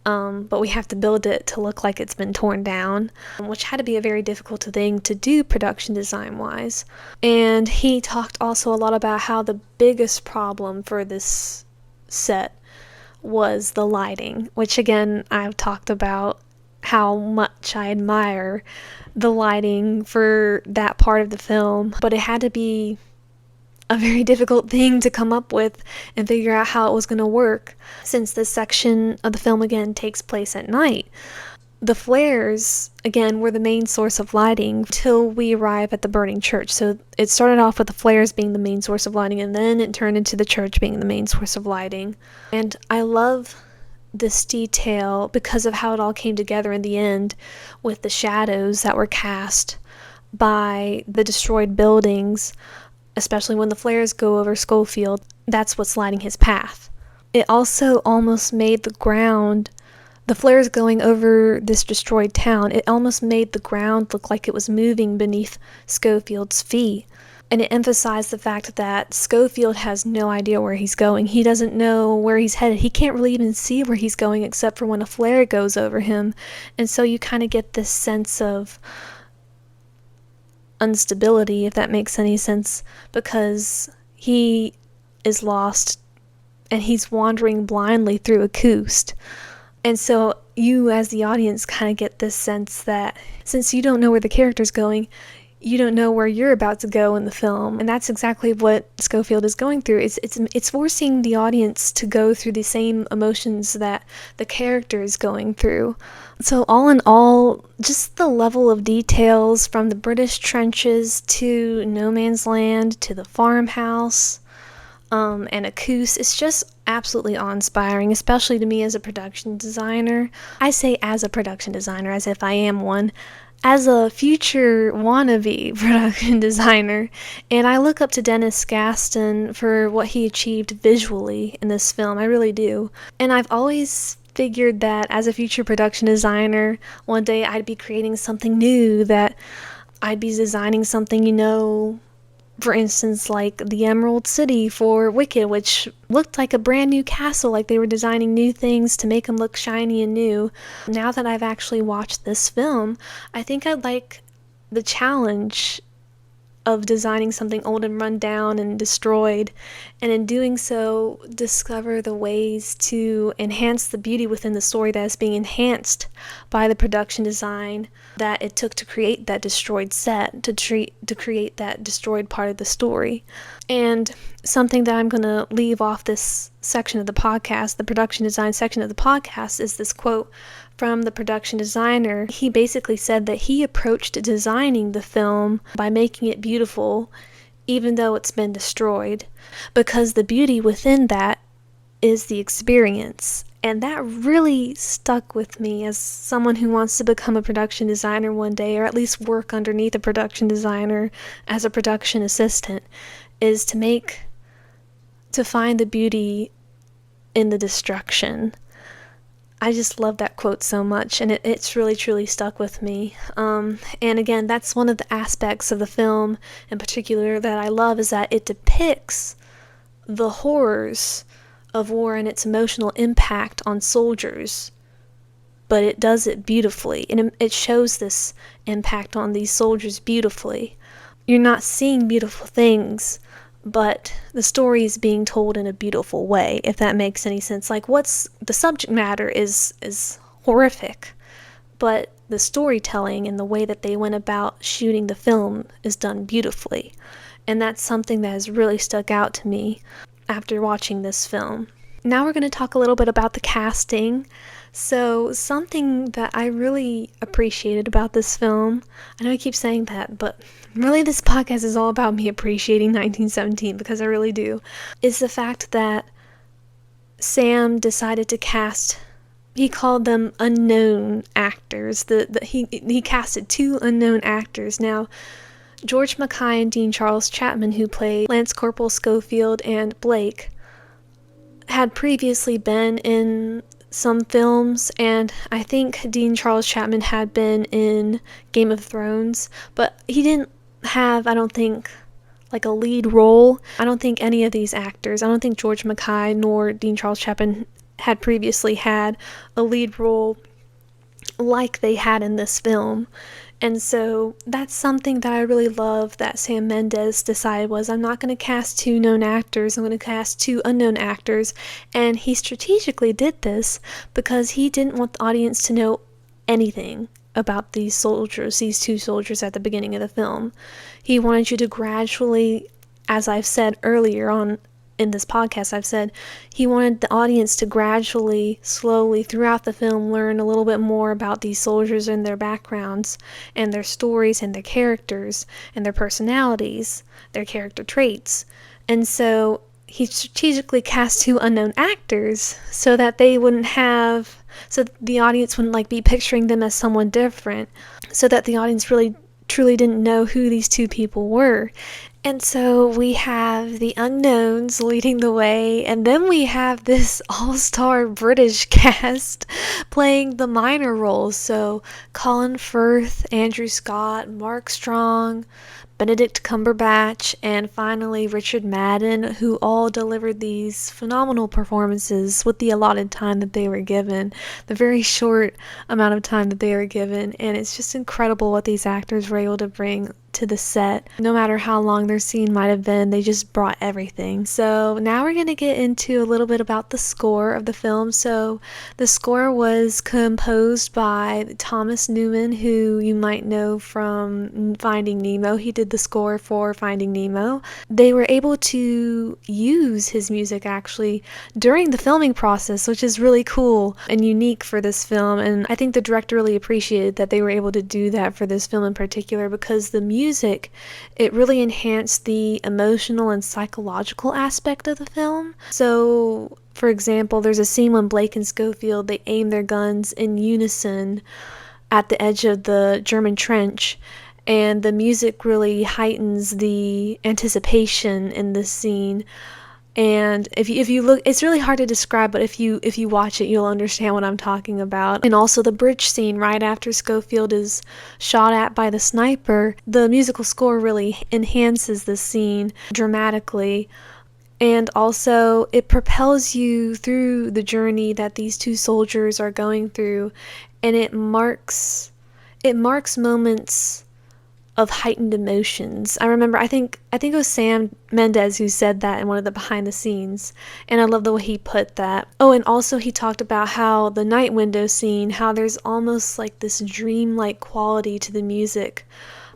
S1: but we have to build it to look like it's been torn down, which had to be a very difficult thing to do production design wise. And he talked also a lot about how the biggest problem for this set was the lighting, which again, I've talked about how much I admire the lighting for that part of the film, but it had to be a very difficult thing to come up with and figure out how it was going to work, since this section of the film again takes place at night. The flares, again, were the main source of lighting till we arrive at the burning church. So it started off with the flares being the main source of lighting, and then it turned into the church being the main source of lighting. And I love this detail because of how it all came together in the end with the shadows that were cast by the destroyed buildings, especially when the flares go over Schofield. That's what's lighting his path. It also almost made the ground, the flares going over this destroyed town, it almost made the ground look like it was moving beneath Schofield's feet. And it emphasized the fact that Schofield has no idea where he's going. He doesn't know where he's headed. He can't really even see where he's going except for when a flare goes over him. And so you kind of get this sense of instability, if that makes any sense, because he is lost and he's wandering blindly through acoustic. And so you as the audience kind of get this sense that since you don't know where the character's going, you don't know where you're about to go in the film. And that's exactly what Schofield is going through. It's forcing the audience to go through the same emotions that the character is going through. So all in all, just the level of details from the British trenches to No Man's Land to the farmhouse, and a Coos, it's just absolutely awe-inspiring, especially to me as a production designer. I say as a production designer, as if I am one, as a future wannabe production designer, and I look up to Dennis Gaston for what he achieved visually in this film. I really do. And I've always figured that as a future production designer, one day I'd be creating something new, that I'd be designing something, for instance, like the Emerald City for Wicked, which looked like a brand new castle, like they were designing new things to make them look shiny and new. Now that I've actually watched this film, I think I'd like the challenge of designing something old and run down and destroyed, and in doing so, discover the ways to enhance the beauty within the story that is being enhanced by the production design that it took to create that destroyed set, to create that destroyed part of the story. And something that I'm going to leave off this section of the podcast, the production design section of the podcast, is this quote from the production designer. He basically said that he approached designing the film by making it beautiful, even though it's been destroyed, because the beauty within that is the experience. And that really stuck with me as someone who wants to become a production designer one day, or at least work underneath a production designer as a production assistant, is to find the beauty in the destruction. I just love that quote so much, and it's really truly stuck with me. And again, that's one of the aspects of the film in particular that I love, is that it depicts the horrors of war and its emotional impact on soldiers, but it does it beautifully, and it shows this impact on these soldiers beautifully. You're not seeing beautiful things, but the story is being told in a beautiful way, if that makes any sense. Like, the subject matter is horrific, but the storytelling and the way that they went about shooting the film is done beautifully. And that's something that has really stuck out to me after watching this film. Now we're going to talk a little bit about the casting. So something that I really appreciated about this film, I know I keep saying that, but really this podcast is all about me appreciating 1917, because I really do, is the fact that Sam decided to cast, he called them unknown actors. He casted 2 unknown actors. Now, George Mackay and Dean Charles Chapman, who played Lance Corporal Schofield and Blake, had previously been in some films, and I think Dean Charles Chapman had been in Game of Thrones, but he didn't have, I don't think, like a lead role. I don't think any of these actors, I don't think George Mackay nor Dean Charles Chapman had previously had a lead role like they had in this film. And so that's something that I really love that Sam Mendes decided was, I'm not going to cast 2 known actors, I'm going to cast 2 unknown actors. And he strategically did this because he didn't want the audience to know anything about these soldiers, these 2 soldiers at the beginning of the film. He wanted you to gradually, as I've said earlier on in this podcast, I've said he wanted the audience to gradually, slowly, throughout the film, learn a little bit more about these soldiers and their backgrounds, and their stories, and their characters, and their personalities, their character traits. And so he strategically cast 2 unknown actors so that they wouldn't have, so the audience wouldn't be picturing them as someone different, so that the audience really truly didn't know who these 2 people were. And so we have the unknowns leading the way, and then we have this all-star British cast playing the minor roles. So Colin Firth, Andrew Scott, Mark Strong, Benedict Cumberbatch, and finally Richard Madden, who all delivered these phenomenal performances with the allotted time that they were given, the very short amount of time that they were given. And it's just incredible what these actors were able to bring to the set. No matter how long their scene might have been, they just brought everything. So now we're going to get into a little bit about the score of the film. So the score was composed by Thomas Newman, who you might know from Finding Nemo. He did the score for Finding Nemo. They were able to use his music actually during the filming process, which is really cool and unique for this film. And I think the director really appreciated that they were able to do that for this film in particular, because the music, it really enhanced the emotional and psychological aspect of the film. So, for example, there's a scene when Blake and Schofield, they aim their guns in unison at the edge of the German trench, and the music really heightens the anticipation in this scene. And if you look, it's really hard to describe, but if you watch it, you'll understand what I'm talking about. And also the bridge scene right after Schofield is shot at by the sniper, the musical score really enhances the scene dramatically. And also it propels you through the journey that these two soldiers are going through, and it marks moments of heightened emotions. I remember, I think it was Sam Mendes who said that in one of the behind the scenes, and I love the way he put that. Oh, and also he talked about how the night window scene, how there's almost like this dreamlike quality to the music,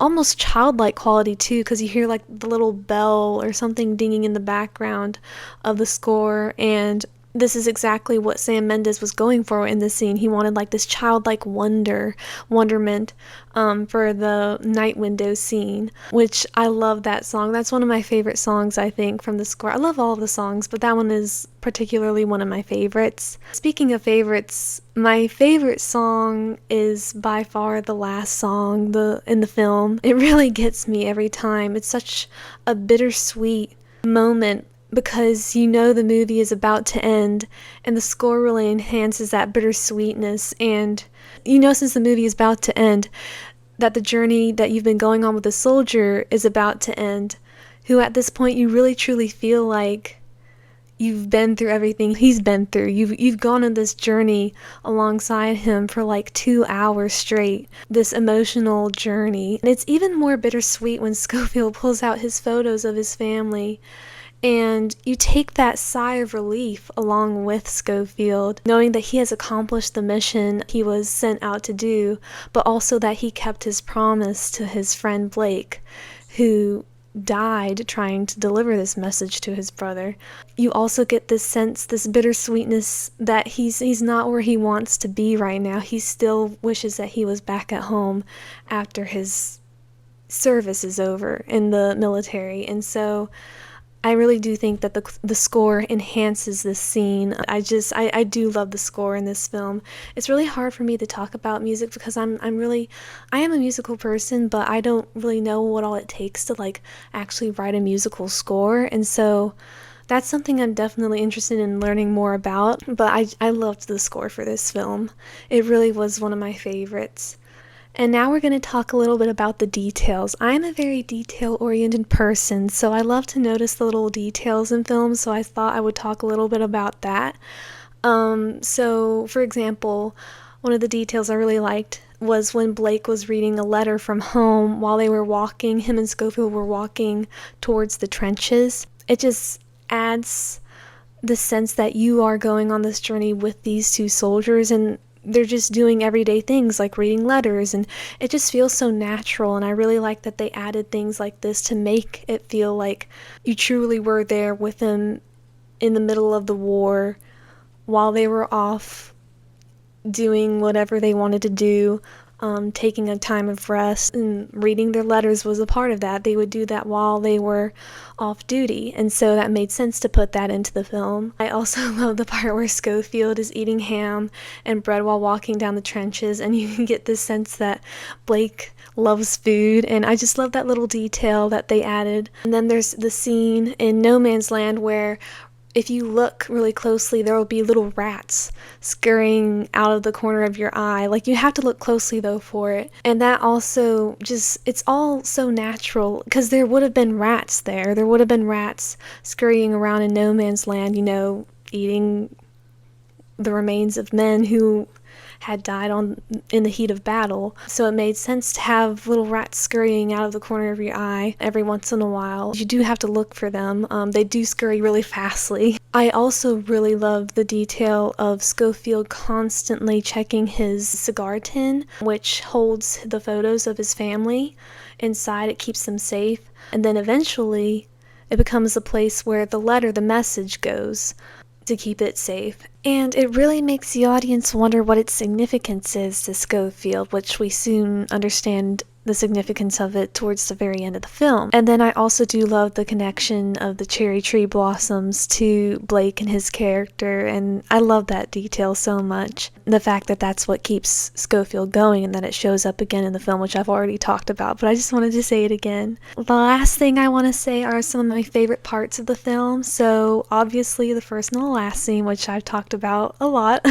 S1: almost childlike quality too, because you hear like the little bell or something dinging in the background of the score. And this is exactly what Sam Mendes was going for in this scene. He wanted like this childlike wonderment for the night window scene, which I love that song. That's one of my favorite songs, I think, from the score. I love all of the songs, but that one is particularly one of my favorites. Speaking of favorites, my favorite song is by far the last song in the film. It really gets me every time. It's such a bittersweet moment, because you know the movie is about to end, and the score really enhances that bittersweetness. And you know, since the movie is about to end, that the journey that you've been going on with the soldier is about to end, who at this point you really truly feel like you've been through everything he's been through. You've gone on this journey alongside him for like 2 hours straight, this emotional journey. And it's even more bittersweet when Schofield pulls out his photos of his family, and you take that sigh of relief along with Schofield, knowing that he has accomplished the mission he was sent out to do, but also that he kept his promise to his friend Blake, who died trying to deliver this message to his brother. You also get this sense, this bittersweetness, that he's not where he wants to be right now. He still wishes that he was back at home after his service is over in the military. And so I really do think that the score enhances this scene. I do love the score in this film. It's really hard for me to talk about music because I am a musical person, but I don't really know what all it takes to like actually write a musical score. And so that's something I'm definitely interested in learning more about. But I loved the score for this film. It really was one of my favorites. And now we're going to talk a little bit about the details. I'm a very detail-oriented person, so I love to notice the little details in films, so I thought I would talk a little bit about that. So, for example, one of the details I really liked was when Blake was reading a letter from home while they were walking, him and Schofield were walking towards the trenches. It just adds the sense that you are going on this journey with these two soldiers, and they're just doing everyday things like reading letters, and it just feels so natural. And I really like that they added things like this to make it feel like you truly were there with them in the middle of the war while they were off doing whatever they wanted to do, taking a time of rest, and reading their letters was a part of that. They would do that while they were off duty, and so that made sense to put that into the film. I also love the part where Schofield is eating ham and bread while walking down the trenches, and you can get this sense that Blake loves food, and I just love that little detail that they added. And then there's the scene in No Man's Land where if you look really closely, there will be little rats scurrying out of the corner of your eye. Like, you have to look closely, though, for it. And that also just, it's all so natural, because there would have been rats there. There would have been rats scurrying around in No Man's Land, you know, eating the remains of men who had died in the heat of battle, so it made sense to have little rats scurrying out of the corner of your eye every once in a while. You do have to look for them. They do scurry really fastly. I also really love the detail of Schofield constantly checking his cigar tin, which holds the photos of his family. Inside, it keeps them safe, and then eventually it becomes a place where the message goes to keep it safe. And it really makes the audience wonder what its significance is to Schofield, which we soon understand the significance of it towards the very end of the film. And then I also do love the connection of the cherry tree blossoms to Blake and his character, and I love that detail so much. The fact that that's what keeps Schofield going and that it shows up again in the film, which I've already talked about, but I just wanted to say it again. The last thing I want to say are some of my favorite parts of the film. So obviously the first and the last scene, which I've talked about a lot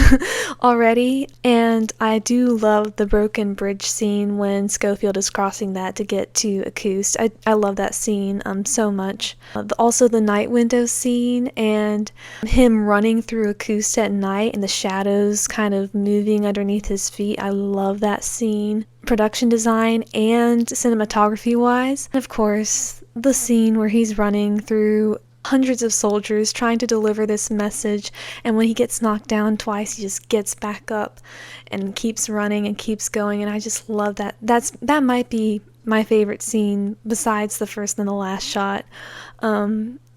S1: already, and I do love the broken bridge scene when Schofield is crossing that to get to Acoust. I love that scene so much. Also the night window scene and him running through Acoust at night and the shadows kind of moving underneath his feet. I love that scene. Production design and cinematography wise. And of course, the scene where he's running through hundreds of soldiers trying to deliver this message, and when he gets knocked down twice, he just gets back up and keeps running and keeps going, and I just love that. That might be my favorite scene besides the first and the last shot.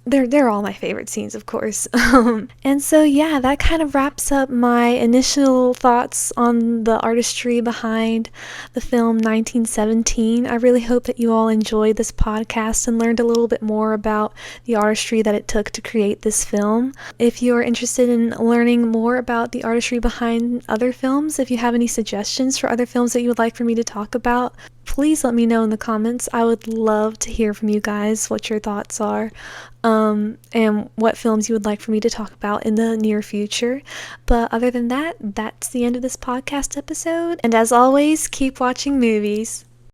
S1: They're all my favorite scenes, of course. And so yeah, that kind of wraps up my initial thoughts on the artistry behind the film 1917. I really hope that you all enjoyed this podcast and learned a little bit more about the artistry that it took to create this film. If you're interested in learning more about the artistry behind other films, if you have any suggestions for other films that you would like for me to talk about, please let me know in the comments. I would love to hear from you guys what your thoughts are, and what films you would like for me to talk about in the near future. But other than that, that's the end of this podcast episode. And as always, keep watching movies.